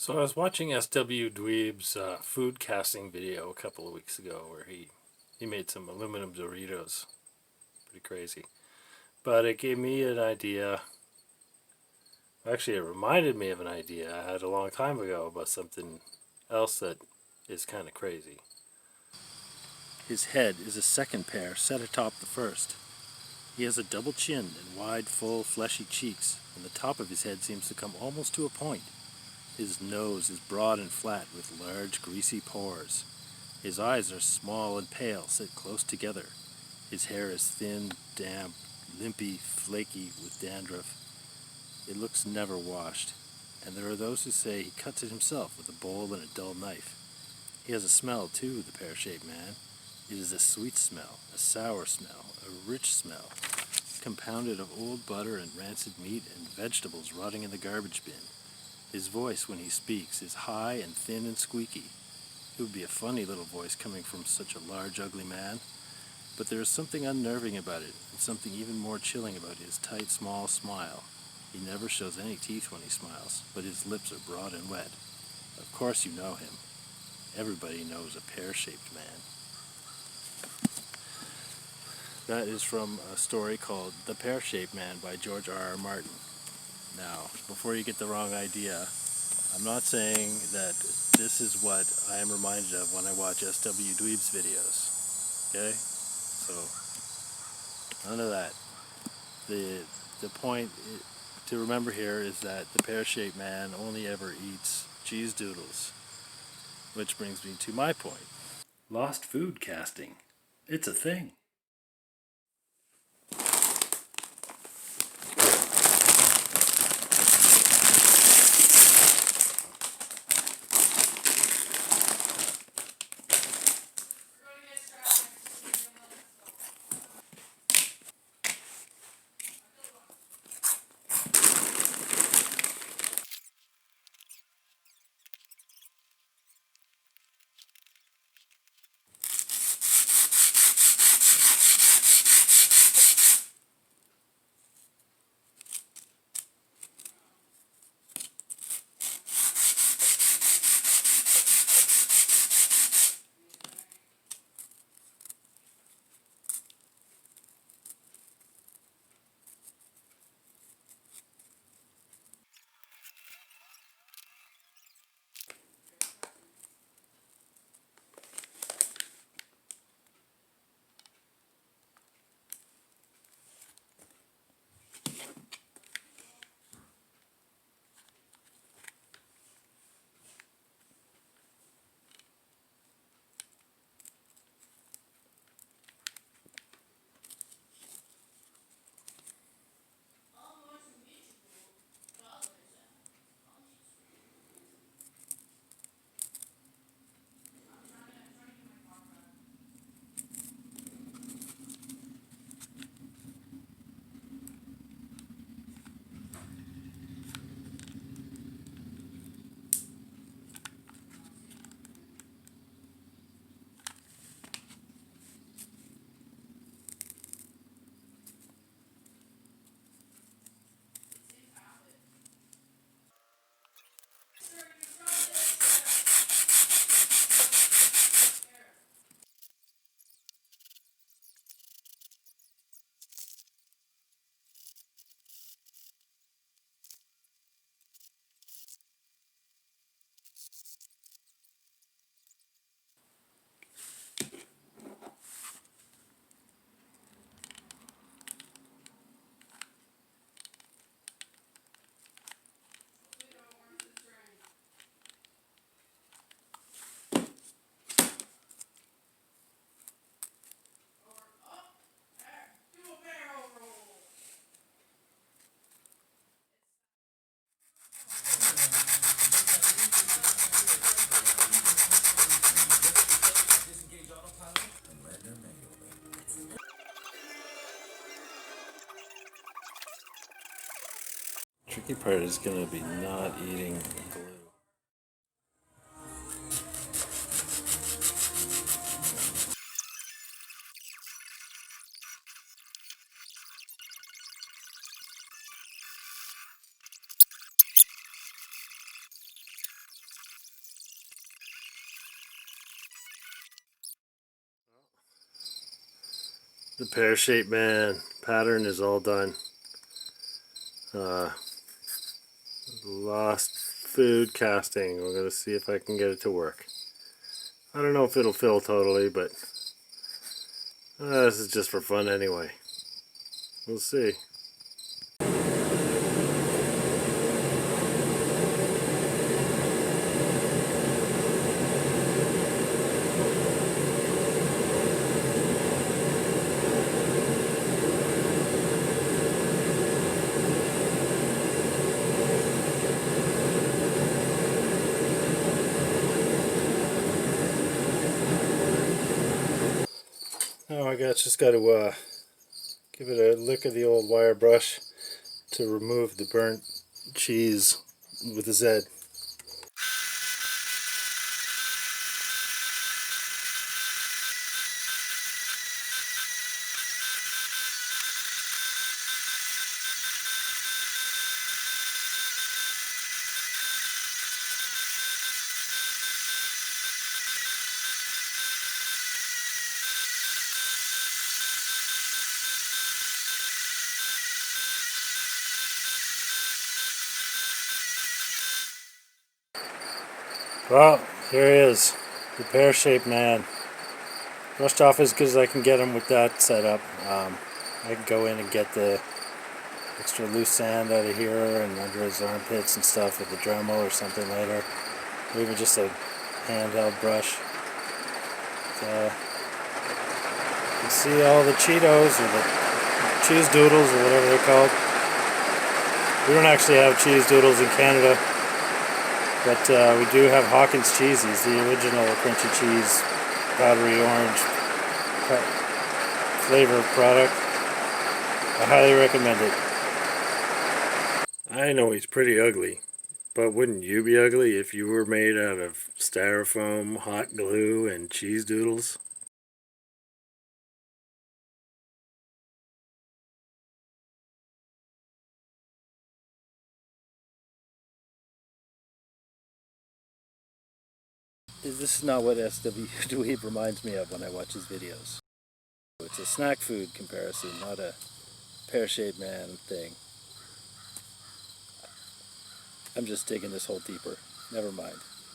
So I was watching SW Dweeb's food casting video a couple of weeks ago where he made some aluminum Doritos. Pretty crazy. But it gave me an idea. Actually, it reminded me of an idea I had a long time ago about something else that is kind of crazy. His head is a second pair set atop the first. He has a double chin and wide, full, fleshy cheeks, and the top of his head seems to come almost to a point. His nose is broad and flat with large, greasy pores. His eyes are small and pale, set close together. His hair is thin, damp, limpy, flaky with dandruff. It looks never washed, and there are those who say he cuts it himself with a bowl and a dull knife. He has a smell, too, the pear-shaped man. It is a sweet smell, a sour smell, a rich smell, compounded of old butter and rancid meat and vegetables rotting in the garbage bin. His voice, when he speaks, is high and thin and squeaky. It would be a funny little voice coming from such a large, ugly man, but there is something unnerving about it, and something even more chilling about his tight, small smile. He never shows any teeth when he smiles, but his lips are broad and wet. Of course you know him. Everybody knows a pear-shaped man. That is from a story called The Pear-Shaped Man by George R.R. Martin. Now, before you get the wrong idea, I'm not saying that this is what I am reminded of when I watch SW Dweeb's videos. Okay? So, none of that. The point to remember here is that the pear-shaped man only ever eats cheese doodles. Which brings me to my point. Lost food casting. It's a thing. Tricky part is going to be not eating glue. The pear-shaped man pattern is all done. Lost food casting. We're gonna see if I can get it to work. I don't know if it'll fill totally, but this is just for fun anyway. We'll see. Oh, I just got to give it a lick of the old wire brush to remove the burnt cheese with a Z. Well, here he is, the pear-shaped man. Brushed off as good as I can get him with that setup. I can go in and get the extra loose sand out of here and under his armpits and stuff with a Dremel or something later. Or even just a handheld brush. You can see all the Cheetos or the cheese doodles or whatever they're called. We don't actually have cheese doodles in Canada. But we do have Hawkins cheesies, the original crunchy cheese, powdery orange flavor product. I highly recommend it. I know he's pretty ugly, but wouldn't you be ugly if you were made out of styrofoam, hot glue, and cheese doodles? This is not what SW Dweeb reminds me of when I watch his videos. It's a snack food comparison, not a pear-shaped man thing. I'm just digging this hole deeper. Never mind.